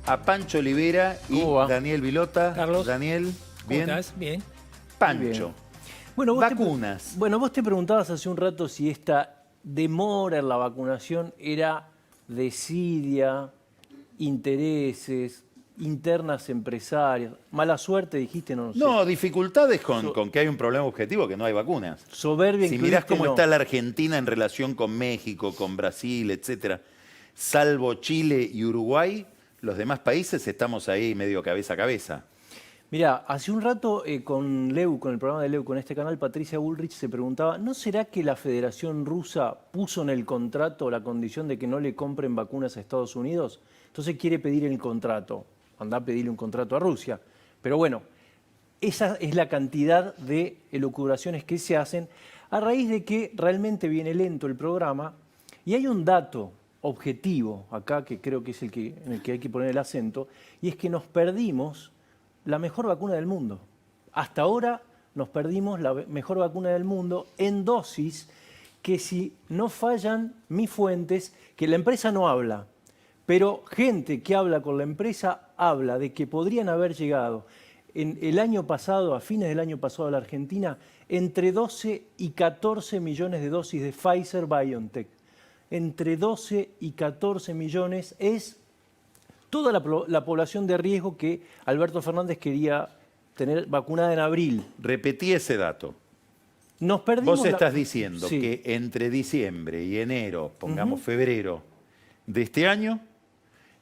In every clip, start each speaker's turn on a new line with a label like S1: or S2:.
S1: a Pancho Olivera y
S2: ¿Cómo va?
S1: Daniel Vilota.
S2: Carlos.
S1: Daniel, ¿bien?
S2: ¿Cómo estás? Bien.
S1: Pancho,
S2: Bien. Bueno,
S1: vacunas.
S2: Vos te preguntabas hace un rato si esta demora en la vacunación era desidia, intereses, internas empresarias, mala suerte, dijiste, no, sé.
S1: No, dificultades con que hay un problema objetivo, que no hay vacunas.
S2: Soberbia,
S1: Si mirás
S2: incluiste,
S1: cómo
S2: no.
S1: está la Argentina en relación con México, con Brasil, etcétera, salvo Chile y Uruguay, los demás países estamos ahí medio cabeza a cabeza.
S2: Mirá, hace un rato con Leu, con el programa de Leu, con este canal, Patricia Bullrich se preguntaba, ¿no será que la Federación Rusa puso en el contrato la condición de que no le compren vacunas a Estados Unidos? Entonces quiere pedir el contrato. Andá a pedirle un contrato a Rusia. Pero bueno, esa es la cantidad de elucubraciones que se hacen a raíz de que realmente viene lento el programa y hay un dato objetivo acá que creo que es en el que hay que poner el acento, y es que nos perdimos la mejor vacuna del mundo. Hasta ahora nos perdimos la mejor vacuna del mundo en dosis que, si no fallan mis fuentes, que la empresa no habla, pero gente que habla con la empresa habla de que podrían haber llegado en el año pasado, a fines del año pasado a la Argentina, entre 12 y 14 millones de dosis de Pfizer-BioNTech. Entre 12 y 14 millones es toda la población de riesgo que Alberto Fernández quería tener vacunada en abril.
S1: Repetí ese dato.
S2: Nos perdimos.
S1: Vos estás diciendo
S2: Sí.
S1: que entre diciembre y enero, pongamos febrero de este año,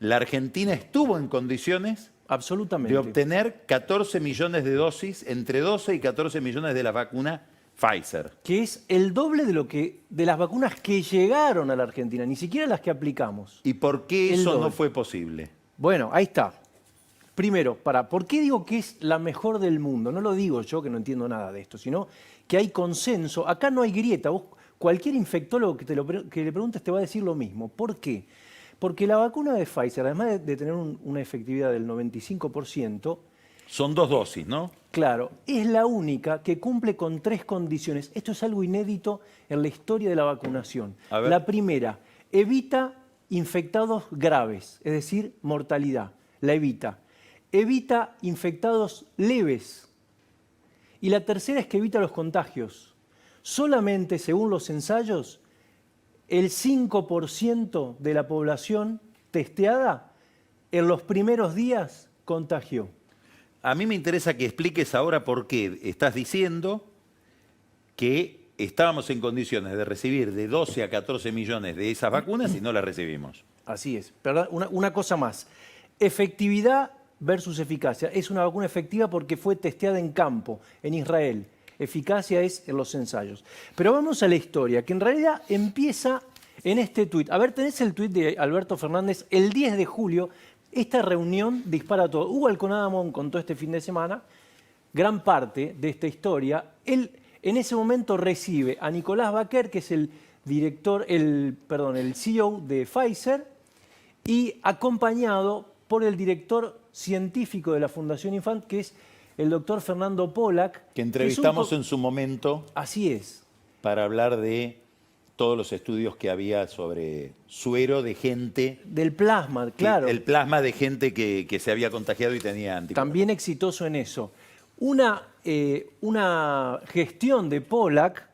S1: la Argentina estuvo en condiciones
S2: Absolutamente.
S1: de obtener 14 millones de dosis, entre 12 y 14 millones de la vacuna Pfizer.
S2: Que es el doble de las vacunas que llegaron a la Argentina, ni siquiera las que aplicamos.
S1: ¿Y por qué
S2: El
S1: eso no
S2: doble.
S1: fue posible?
S2: Bueno, ahí está. Primero, ¿por qué digo que es la mejor del mundo? No lo digo yo, que no entiendo nada de esto, sino que hay consenso. Acá no hay grieta. Cualquier infectólogo que le preguntes te va a decir lo mismo. ¿Por qué? Porque la vacuna de Pfizer, además de tener una efectividad del 95%,
S1: Son 2 dosis, ¿no?
S2: claro, es la única que cumple con 3 condiciones. Esto es algo inédito en la historia de la vacunación.
S1: A ver.
S2: La primera, evita infectados graves, es decir, mortalidad. La evita. Evita infectados leves. Y la tercera es que evita los contagios. Solamente, según los ensayos, el 5% de la población testeada en los primeros días contagió.
S1: A mí me interesa que expliques ahora por qué estás diciendo que estábamos en condiciones de recibir de 12 a 14 millones de esas vacunas y no las recibimos.
S2: Así es. Pero una cosa más. Efectividad versus eficacia. Es una vacuna efectiva porque fue testeada en campo, en Israel. Eficacia es en los ensayos. Pero vamos a la historia, que en realidad empieza en este tuit. A ver, tenés el tuit de Alberto Fernández el 10 de julio. Esta reunión dispara todo. Hugo Alconadamón contó este fin de semana gran parte de esta historia. Él en ese momento recibe a Nicolás Baquer, que es el CEO de Pfizer, y acompañado por el director científico de la Fundación Infant, que es el doctor Fernando Pollack.
S1: Que entrevistamos en su momento
S2: Así es.
S1: para hablar de todos los estudios que había sobre suero de gente.
S2: Del plasma, claro.
S1: El plasma de gente que se había contagiado y tenía anticuerpos.
S2: También exitoso en eso. Una gestión de Pollack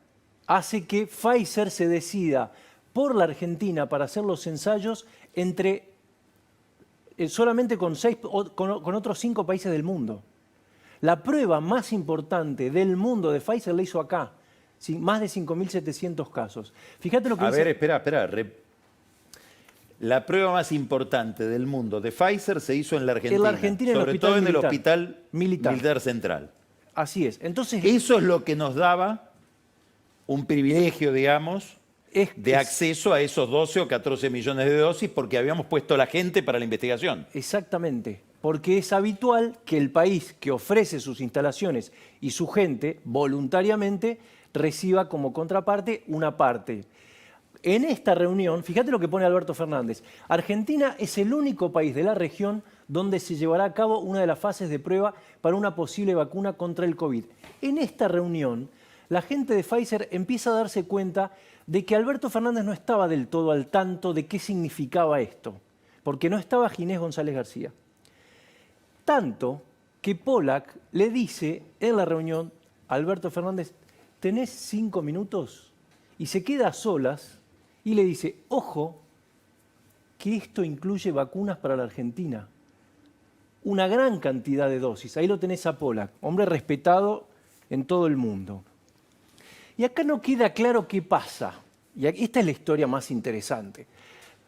S2: hace que Pfizer se decida por la Argentina para hacer los ensayos solamente con otros 5 países del mundo. La prueba más importante del mundo de Pfizer la hizo acá. Sí, más de 5.700 casos. Fíjate lo que dice.
S1: A ver, espera. La prueba más importante del mundo de Pfizer se hizo en la Argentina.
S2: En la Argentina, en el
S1: sobre
S2: hospital
S1: todo en el
S2: militar.
S1: Hospital
S2: Militar.
S1: Militar Central.
S2: Así es. Entonces,
S1: Eso es lo que nos daba un privilegio, digamos, de acceso a esos 12 o 14 millones de dosis porque habíamos puesto la gente para la investigación.
S2: Exactamente, porque es habitual que el país que ofrece sus instalaciones y su gente voluntariamente reciba como contraparte una parte. En esta reunión, fíjate lo que pone Alberto Fernández, Argentina es el único país de la región donde se llevará a cabo una de las fases de prueba para una posible vacuna contra el COVID. En esta reunión, la gente de Pfizer empieza a darse cuenta de que Alberto Fernández no estaba del todo al tanto de qué significaba esto. porque no estaba Ginés González García. Tanto que Pollack le dice en la reunión a Alberto Fernández, ¿tenés 5 minutos? Y se queda a solas y le dice, ojo, que esto incluye vacunas para la Argentina. Una gran cantidad de dosis. Ahí lo tenés a Pollack, hombre respetado en todo el mundo. Y acá no queda claro qué pasa. Y esta es la historia más interesante.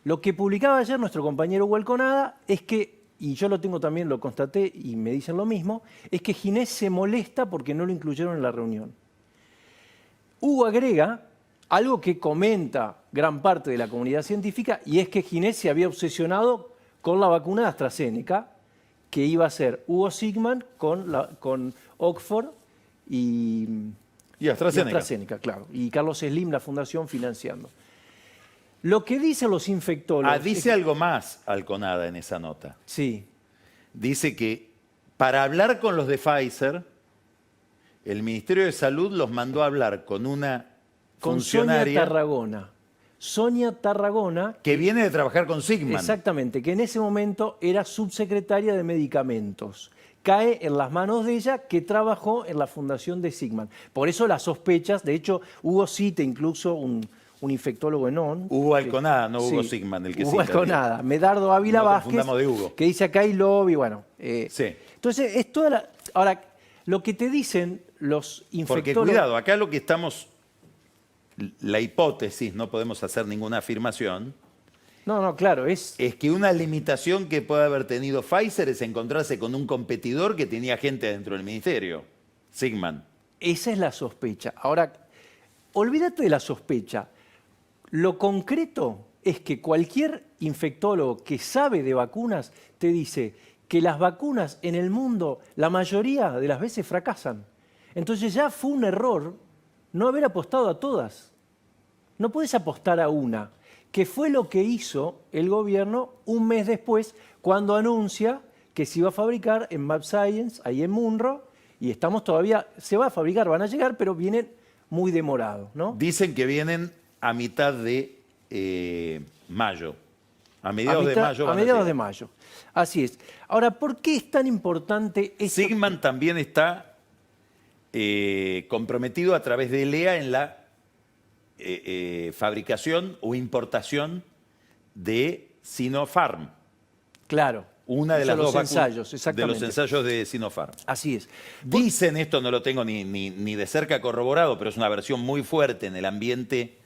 S2: Lo que publicaba ayer nuestro compañero Hugo Alconada es que, y yo lo tengo también, lo constaté y me dicen lo mismo, es que Ginés se molesta porque no lo incluyeron en la reunión. Hugo agrega algo que comenta gran parte de la comunidad científica, y es que Ginés se había obsesionado con la vacuna de AstraZeneca, que iba a ser Hugo Sigman con Oxford y AstraZeneca, claro. Y Carlos Slim, la fundación, financiando. Lo que dicen los infectólogos...
S1: dice algo más Alconada en esa nota.
S2: Sí.
S1: Dice que para hablar con los de Pfizer, el Ministerio de Salud los mandó a hablar con una funcionaria...
S2: Sonia Tarragona...
S1: que viene de trabajar con Sigman.
S2: Exactamente, que en ese momento era subsecretaria de Medicamentos. Cae en las manos de ella, que trabajó en la fundación de Sigman. Por eso las sospechas, de hecho, Hugo cita incluso un infectólogo en ON.
S1: Hugo Alconada, no Hugo Sigman, el que
S2: Hugo
S1: cita.
S2: Alconada, Medardo Ávila Vázquez,
S1: de Hugo.
S2: que dice acá hay lobby, bueno.
S1: Sí.
S2: Entonces, es toda la... Ahora, lo que te dicen los infectólogos...
S1: Porque cuidado, acá lo que estamos... La hipótesis, no podemos hacer ninguna afirmación...
S2: No, claro, es
S1: que una limitación que puede haber tenido Pfizer es encontrarse con un competidor que tenía gente dentro del ministerio, Sigman.
S2: Esa es la sospecha. Ahora, olvídate de la sospecha. Lo concreto es que cualquier infectólogo que sabe de vacunas te dice que las vacunas en el mundo la mayoría de las veces fracasan. Entonces ya fue un error no haber apostado a todas. No puedes apostar a una, que fue lo que hizo el gobierno un mes después cuando anuncia que se iba a fabricar en MabScience, ahí en Munro, y estamos todavía, se va a fabricar, van a llegar, pero vienen muy demorados, ¿no?
S1: Dicen que vienen a mitad de mayo. A mediados de mayo.
S2: A mediados de mayo. Así es. Ahora, ¿por qué es tan importante esto?
S1: Sigman también está comprometido a través de ELEA en la fabricación o importación de Sinopharm.
S2: Claro.
S1: Una de las dos
S2: ensayos, exactamente.
S1: de los ensayos de Sinopharm.
S2: Así es.
S1: Dicen, esto no lo tengo ni de cerca corroborado, pero es una versión muy fuerte en el ambiente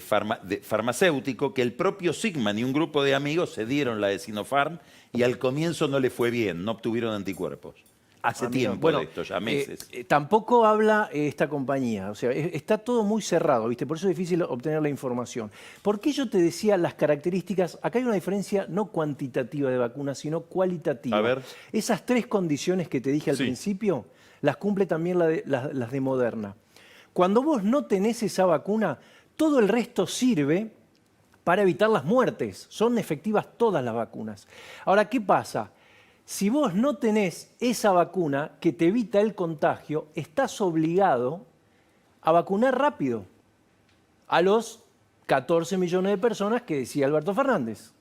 S1: farmacéutico, que el propio Sigman y un grupo de amigos se dieron la de Sinopharm y al comienzo no le fue bien, no obtuvieron anticuerpos. Hace tiempo de esto, ya meses.
S2: Tampoco habla esta compañía, o sea, está todo muy cerrado, ¿viste? Por eso es difícil obtener la información. ¿Por qué yo te decía las características? Acá hay una diferencia no cuantitativa de vacunas, sino cualitativa.
S1: A ver.
S2: Esas 3 condiciones que te dije al principio, las cumple también las de Moderna. Cuando vos no tenés esa vacuna, todo el resto sirve para evitar las muertes. Son efectivas todas las vacunas. Ahora, ¿qué pasa? Si vos no tenés esa vacuna que te evita el contagio, estás obligado a vacunar rápido a los 14 millones de personas que decía Alberto Fernández.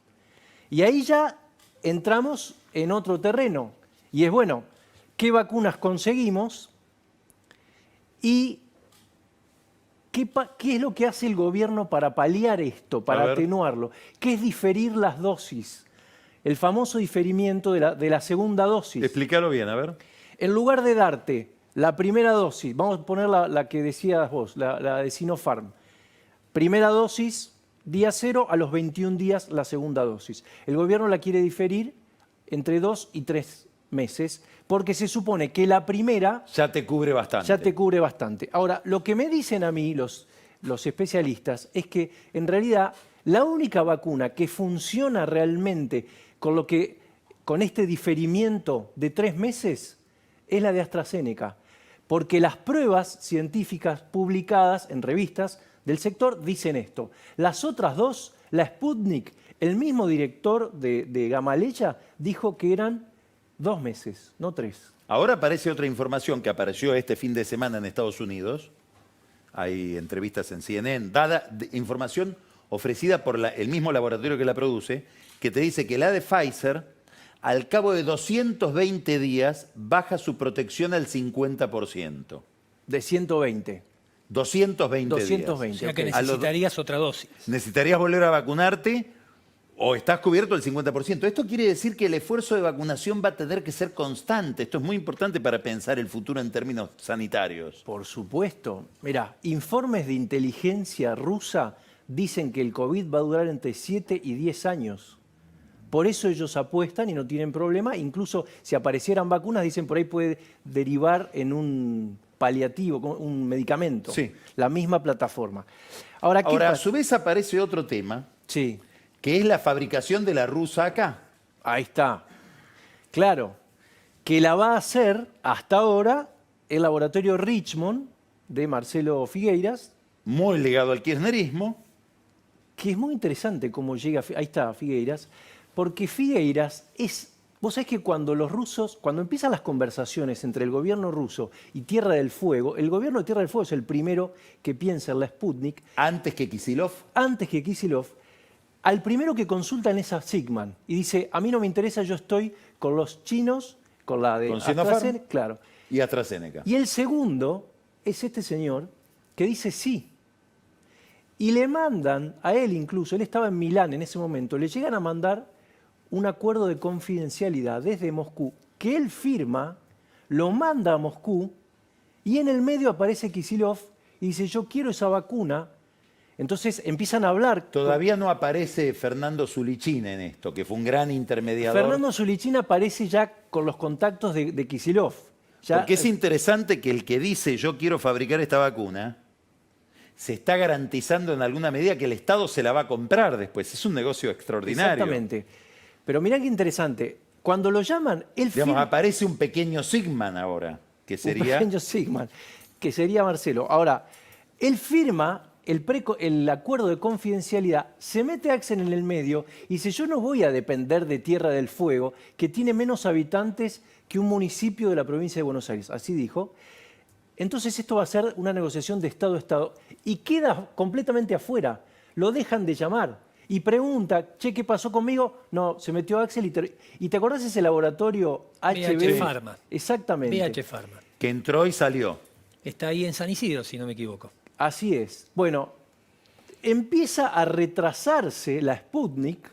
S2: Y ahí ya entramos en otro terreno. Y es, bueno, ¿qué vacunas conseguimos? Y ¿qué es lo que hace el gobierno para paliar esto, para atenuarlo? ¿Qué es diferir las dosis? El famoso diferimiento de la segunda dosis.
S1: Explícalo bien, a ver.
S2: En lugar de darte la primera dosis, vamos a poner la que decías vos, la de Sinopharm. Primera dosis, día 0, a los 21 días la segunda dosis. El gobierno la quiere diferir entre 2 y 3 meses, porque se supone que la primera...
S1: Ya te cubre bastante.
S2: Ya te cubre bastante. Ahora, lo que me dicen a mí los especialistas es que, en realidad, la única vacuna que funciona realmente con este diferimiento de 3 meses es la de AstraZeneca, porque las pruebas científicas publicadas en revistas del sector dicen esto. Las otras 2, la Sputnik, el mismo director de Gamaleya dijo que eran 2 meses, no 3.
S1: Ahora aparece otra información que apareció este fin de semana en Estados Unidos. Hay entrevistas en CNN, información ofrecida por el mismo laboratorio que la produce, que te dice que la de Pfizer, al cabo de 220 días, baja su protección al 50%.
S2: De 120.
S1: 220 días.
S2: 220.
S3: O sea que
S2: ok.
S3: necesitarías otra dosis.
S1: Necesitarías volver a vacunarte o estás cubierto el 50%. Esto quiere decir que el esfuerzo de vacunación va a tener que ser constante. Esto es muy importante para pensar el futuro en términos sanitarios.
S2: Por supuesto. Mira, informes de inteligencia rusa dicen que el COVID va a durar entre 7 y 10 años. Por eso ellos apuestan y no tienen problema. Incluso si aparecieran vacunas, dicen por ahí puede derivar en un paliativo, un medicamento.
S1: Sí.
S2: La misma plataforma. Ahora, ¿qué
S1: Ahora, a
S2: pasa?
S1: su vez aparece otro tema,
S2: Sí,
S1: que es la fabricación de la rusa acá.
S2: ahí está. Claro, que la va a hacer hasta ahora el laboratorio Richmond de Marcelo Figueiras,
S1: Muy ligado al kirchnerismo.
S2: que es muy interesante cómo llega, ahí está Figueiras, porque Figueiras es, vos sabés que cuando los rusos, cuando empiezan las conversaciones entre el gobierno ruso y Tierra del Fuego, el gobierno de Tierra del Fuego es el primero que piensa en la Sputnik,
S1: Antes que Kisilov.
S2: antes que Kisilov, al primero que consultan es a Sigman y dice, a mí no me interesa, yo estoy con los chinos, con la de
S1: Con Sinopharm.
S2: AstraZeneca, claro.
S1: Y AstraZeneca.
S2: Y el segundo es este señor que dice sí. Y le mandan a él incluso, él estaba en Milán en ese momento, le llegan a mandar un acuerdo de confidencialidad desde Moscú, que él firma, lo manda a Moscú, y en el medio aparece Kisilov y dice, yo quiero esa vacuna. Entonces empiezan a hablar.
S1: Todavía no aparece Fernando Zulichín en esto, que fue un gran intermediador.
S2: Fernando Zulichín aparece ya con los contactos de Kisilov. Ya,
S1: Porque es interesante que el que dice yo quiero fabricar esta vacuna, se está garantizando en alguna medida que el Estado se la va a comprar después. Es un negocio extraordinario.
S2: exactamente. Pero mirá qué interesante. Cuando lo llaman, él
S1: Digamos,
S2: firma
S1: aparece un pequeño Sigman ahora, que
S2: un
S1: sería...
S2: pequeño Sigman, que sería Marcelo. Ahora, él firma el acuerdo de confidencialidad, se mete Axel en el medio y dice, yo no voy a depender de Tierra del Fuego, que tiene menos habitantes que un municipio de la provincia de Buenos Aires. Así dijo. Entonces esto va a ser una negociación de Estado a Estado y queda completamente afuera. Lo dejan de llamar y pregunta, che, ¿qué pasó conmigo? No, se metió Axel y te acordás ese laboratorio HB?
S3: Pharma.
S2: Exactamente.
S3: VH Pharma.
S1: que entró y salió.
S3: Está ahí en San Isidro, si no me equivoco.
S2: Así es. Bueno, empieza a retrasarse la Sputnik.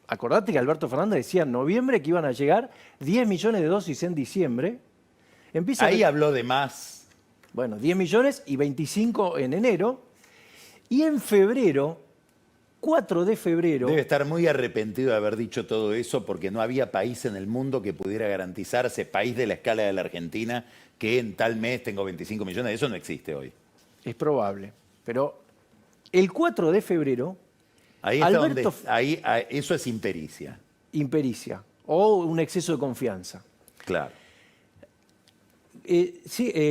S2: Acordate que Alberto Fernández decía en noviembre que iban a llegar 10 millones de dosis en diciembre. Empieza
S1: Ahí habló de más.
S2: Bueno, 10 millones y 25 en enero. Y en febrero, 4 de febrero,
S1: Debe estar muy arrepentido de haber dicho todo eso porque no había país en el mundo que pudiera garantizarse, país de la escala de la Argentina, que en tal mes tengo 25 millones. Eso no existe hoy.
S2: es probable, pero el 4 de febrero,
S1: Ahí está
S2: Alberto
S1: eso es impericia.
S2: impericia o un exceso de confianza.
S1: Claro.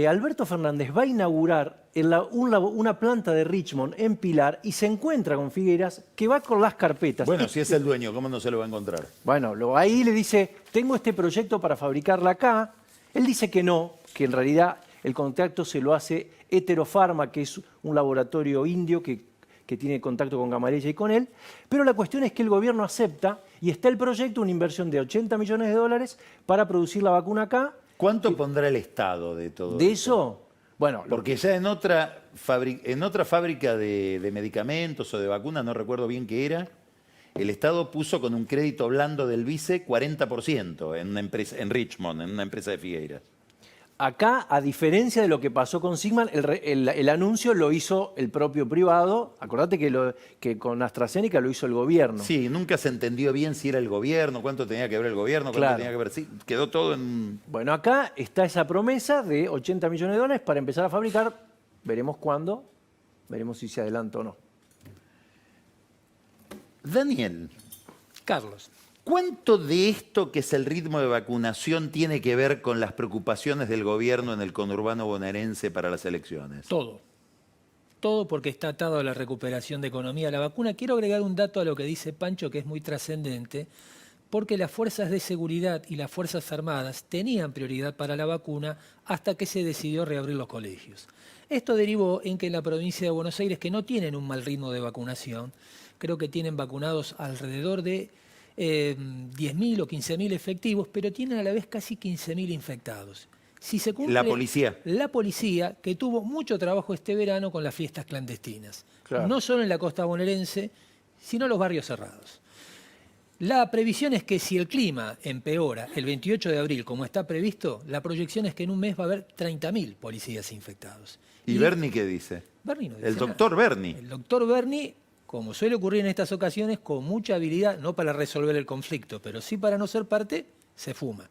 S2: Alberto Fernández va a inaugurar una planta de Richmond en Pilar y se encuentra con Figueras que va con las carpetas.
S1: Bueno, si es el dueño, ¿cómo no se lo va a encontrar?
S2: Bueno, ahí le dice, tengo este proyecto para fabricarla acá. Él dice que no, que en realidad el contacto se lo hace Heterofarma, que es un laboratorio indio que tiene contacto con Gamarella y con él. Pero la cuestión es que el gobierno acepta y está el proyecto, una inversión de 80 millones de dólares para producir la vacuna acá.
S1: ¿Cuánto pondrá el Estado de todo
S2: De
S1: esto?
S2: eso, bueno,
S1: Porque ya en otra fábrica de medicamentos o de vacunas, no recuerdo bien qué era, el Estado puso con un crédito blando del vice 40% en una empresa, en Richmond, en una empresa de Figueiras.
S2: acá, a diferencia de lo que pasó con Sigman, el anuncio lo hizo el propio privado. Acordate que con AstraZeneca lo hizo el gobierno.
S1: Sí, nunca se entendió bien si era el gobierno, cuánto tenía que ver el gobierno, cuánto
S2: Claro.
S1: tenía que ver... Sí, quedó todo en...
S2: Bueno, acá está esa promesa de 80 millones de dólares para empezar a fabricar. Veremos cuándo, veremos si se adelanta o no.
S1: Daniel,
S3: Carlos,
S1: ¿cuánto de esto que es el ritmo de vacunación tiene que ver con las preocupaciones del gobierno en el conurbano bonaerense para las elecciones?
S3: todo. Todo porque está atado a la recuperación de economía de la vacuna. Quiero agregar un dato a lo que dice Pancho, que es muy trascendente, porque las fuerzas de seguridad y las Fuerzas Armadas tenían prioridad para la vacuna hasta que se decidió reabrir los colegios. Esto derivó en que en la provincia de Buenos Aires, que no tienen un mal ritmo de vacunación, creo que tienen vacunados alrededor de 10.000 o 15.000 efectivos, pero tienen a la vez casi 15.000 infectados. Si se cumple,
S1: La policía.
S3: La policía, que tuvo mucho trabajo este verano con las fiestas clandestinas.
S2: Claro.
S3: No solo en la costa bonaerense, sino en los barrios cerrados. La previsión es que si el clima empeora el 28 de abril, como está previsto, la proyección es que en un mes va a haber 30.000 policías infectados.
S1: ¿Y Bernie qué dice?
S3: Bernie no dice
S1: El
S3: nada.
S1: doctor Bernie.
S3: El doctor Bernie, como suele ocurrir en estas ocasiones, con mucha habilidad, no para resolver el conflicto, pero sí para no ser parte, se fuma.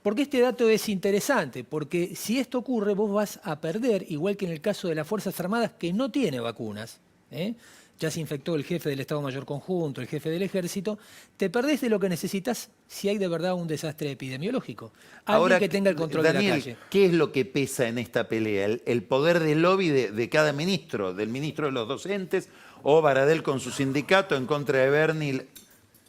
S3: Porque este dato es interesante, porque si esto ocurre, vos vas a perder, igual que en el caso de las Fuerzas Armadas, que no tiene vacunas, ¿eh? Ya se infectó el jefe del Estado Mayor Conjunto, el jefe del Ejército, te perdés de lo que necesitas si hay de verdad un desastre epidemiológico. Alguien que tenga el control
S1: Daniel,
S3: de la calle.
S1: ¿qué es lo que pesa en esta pelea? ¿El poder del lobby de cada ministro, del ministro de los docentes, o Baradel con su sindicato en contra de Bernie?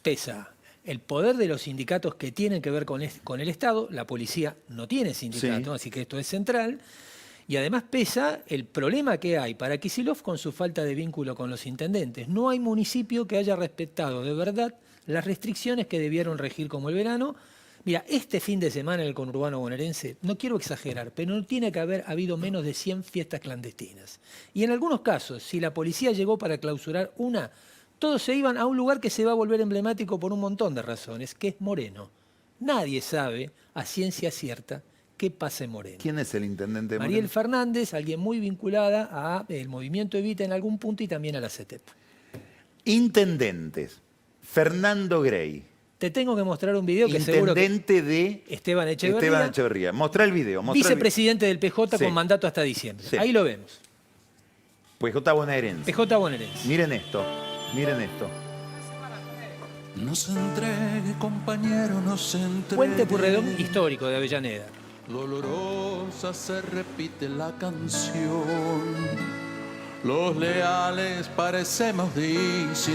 S3: Pesa el poder de los sindicatos que tienen que ver con el Estado. La policía no tiene sindicato, así que esto es central. Y además pesa el problema que hay para Kicillof con su falta de vínculo con los intendentes. No hay municipio que haya respetado de verdad las restricciones que debieron regir como el verano. Mira, este fin de semana en el conurbano bonaerense, no quiero exagerar, pero no tiene que haber habido menos de 100 fiestas clandestinas. Y en algunos casos, si la policía llegó para clausurar una, todos se iban a un lugar que se va a volver emblemático por un montón de razones, que es Moreno. Nadie sabe a ciencia cierta qué pasa en Moreno.
S1: ¿Quién es el intendente de
S3: Mariel
S1: Moreno?
S3: Fernández, alguien muy vinculada al movimiento Evita en algún punto y también a la CETEP.
S1: Intendentes. Fernando Grey.
S3: Te tengo que mostrar un video que seguro que
S1: Intendente de
S3: Esteban Echeverría,
S1: Esteban Echeverría. Mostrá el video. mostrá el video.
S3: vicepresidente del PJ
S1: Sí.
S3: con mandato hasta diciembre.
S1: Sí.
S3: Ahí lo vemos.
S1: PJ bonaerense.
S3: PJ bonaerense.
S1: Miren esto. Miren esto.
S4: No se entregue, compañero, no se entregue.
S3: Puente Purredón histórico de Avellaneda.
S4: Dolorosa se repite la canción. Los leales parecemos disidentes.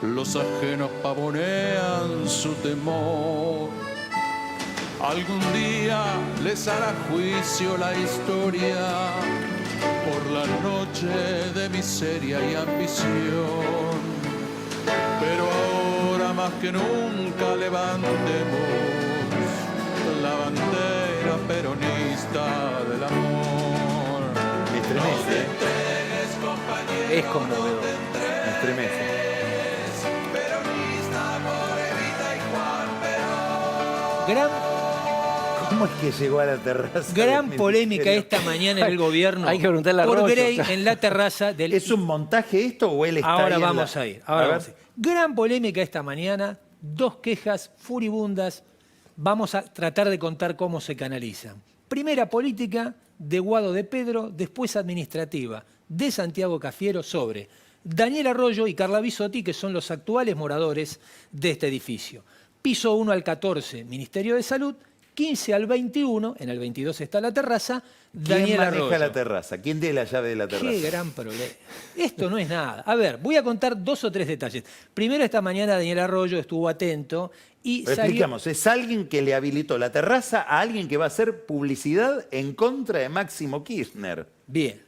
S4: Los ajenos pavonean su temor. Algún día les hará juicio la historia por la noche de miseria y ambición. Pero ahora más que nunca levantemos la bandera peronista del amor.
S1: Me estremece.
S4: Entregues, compañero,
S2: Es conmovedor.
S1: Me estremece.
S4: peronista por Evita y Juan Perón.
S1: ¿Cómo es que llegó a la terraza?
S3: Gran
S1: del
S3: polémica
S1: ministerio?
S3: esta mañana en el gobierno
S2: Hay que preguntarle a
S3: por
S2: Arroyo.
S3: Grey en la terraza del...
S1: ¿Es un montaje esto o él está
S3: Ahora
S1: ahí en
S3: vamos
S1: la-
S3: a ir.
S1: A
S3: Ahora
S1: ver.
S3: vamos a ir. Gran polémica esta mañana, dos quejas furibundas. Vamos a tratar de contar cómo se canalizan. Primera política de Guado de Pedro, después administrativa de Santiago Cafiero sobre Daniel Arroyo y Carla Bisotti, que son los actuales moradores de este edificio. Piso 1 al 14, Ministerio de Salud. 15 al 21, en el 22 está la terraza, Daniel
S1: ¿Quién maneja
S3: Arroyo.
S1: la terraza? ¿Quién tiene la llave de la terraza?
S3: Qué gran problema. Esto no es nada. A ver, voy a contar 2 o 3 detalles. Primero, esta mañana Daniel Arroyo estuvo atento y
S1: Lo
S3: salió...
S1: explicamos, es alguien que le habilitó la terraza a alguien que va a hacer publicidad en contra de Máximo Kirchner,
S3: Bien.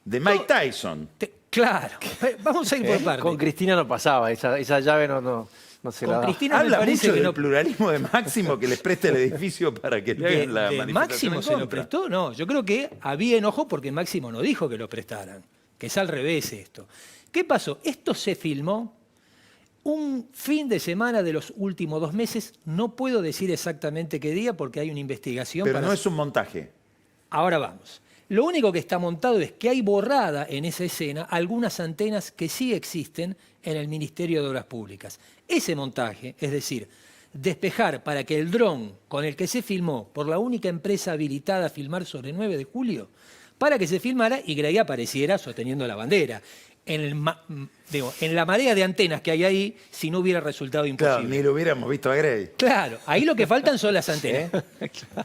S1: de Mike Tyson.
S3: Claro. Vamos a ir por partes.
S2: Con Cristina no pasaba, esa llave no se la
S3: Con
S2: da.
S3: Cristina me
S1: Habla
S3: parece
S1: mucho
S3: que
S1: del
S3: no...
S1: pluralismo de Máximo que les preste el edificio para que le hagan la
S3: de
S1: manifestación
S3: Máximo
S1: en
S3: se lo
S1: contra.
S3: prestó, no. Yo creo que había enojo porque Máximo no dijo que lo prestaran. Que es al revés esto. ¿Qué pasó? Esto se filmó un fin de semana de los últimos 2 meses. No puedo decir exactamente qué día porque hay una investigación.
S1: Pero
S3: para
S1: no es un montaje.
S3: Ahora vamos. Lo único que está montado es que hay borrada en esa escena algunas antenas que sí existen en el Ministerio de Obras Públicas. Ese montaje, es decir, despejar para que el dron con el que se filmó por la única empresa habilitada a filmar sobre 9 de julio, para que se filmara y Grey apareciera sosteniendo la bandera. En la marea de antenas que hay ahí, si no hubiera resultado imposible.
S1: Claro, ni lo hubiéramos visto a Grey.
S3: Claro, ahí lo que faltan son las antenas.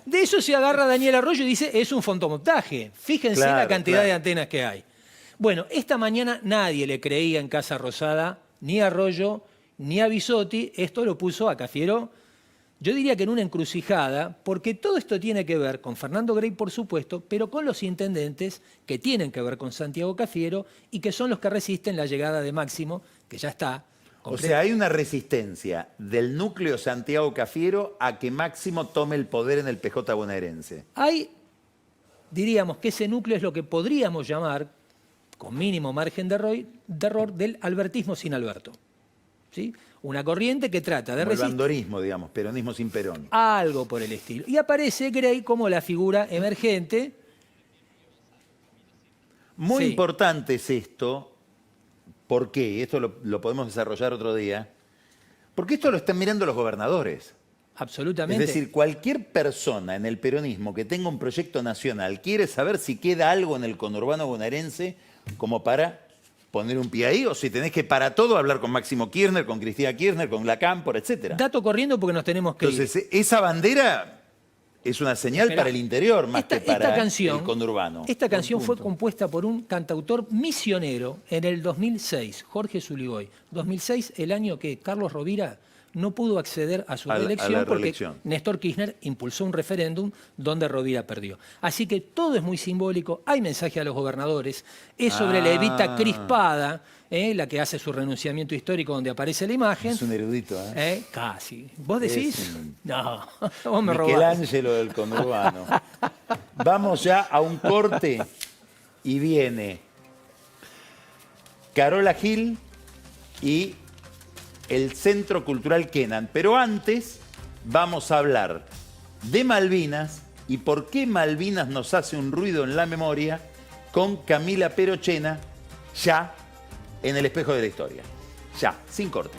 S3: De eso se agarra Daniel Arroyo y dice, es un fotomontaje. Fíjense
S1: Claro,
S3: la cantidad
S1: claro.
S3: de antenas que hay. Bueno, esta mañana nadie le creía en Casa Rosada, ni a Arroyo, ni a Bisotti. Esto lo puso a Cafiero, yo diría que en una encrucijada, porque todo esto tiene que ver con Fernando Grey, por supuesto, pero con los intendentes que tienen que ver con Santiago Cafiero y que son los que resisten la llegada de Máximo, que ya está,
S1: O sea, hay una resistencia del núcleo Santiago Cafiero a que Máximo tome el poder en el PJ bonaerense.
S3: Diríamos que ese núcleo es lo que podríamos llamar, con mínimo margen de error, del albertismo sin Alberto. ¿Sí? Una corriente que trata de
S1: Como el
S3: resistir
S1: bandorismo, digamos, peronismo sin Perón.
S3: algo por el estilo. Y aparece Grey como la figura emergente.
S1: Muy
S3: Sí.
S1: importante es esto. ¿Por qué? Esto lo podemos desarrollar otro día. Porque esto lo están mirando los gobernadores.
S3: Absolutamente.
S1: Es decir, cualquier persona en el peronismo que tenga un proyecto nacional quiere saber si queda algo en el conurbano bonaerense como para poner un pie ahí, o si tenés que para todo hablar con Máximo Kirchner, con Cristina Kirchner, con la Cámpora, etc.
S3: Dato corriendo porque nos tenemos que ir.
S1: Entonces, esa bandera es una señal
S3: Esperá.
S1: para el interior más que para
S3: canción,
S1: el conurbano.
S3: Esta canción
S1: Buen
S3: fue
S1: punto.
S3: compuesta por un cantautor misionero en el 2006, Jorge Zuligoy. 2006, el año que Carlos Rovira no pudo acceder a su
S1: A la
S3: reelección porque
S1: reelección.
S3: Néstor Kirchner impulsó un referéndum donde Rovira perdió. Así que todo es muy simbólico, hay mensaje a los gobernadores, es sobre la Evita crispada, la que hace su renunciamiento histórico donde aparece la imagen.
S1: Es un erudito, ¿eh?
S3: Casi. ¿Vos decís?
S1: Es un-
S3: No, vos me robás.
S1: Michelangelo del conurbano. Vamos ya a un corte y viene Carola Gil y el Centro Cultural Kenan. Pero antes vamos a hablar de Malvinas y por qué Malvinas nos hace un ruido en la memoria con Camila Perochena, ya en el espejo de la historia. Ya, sin corte.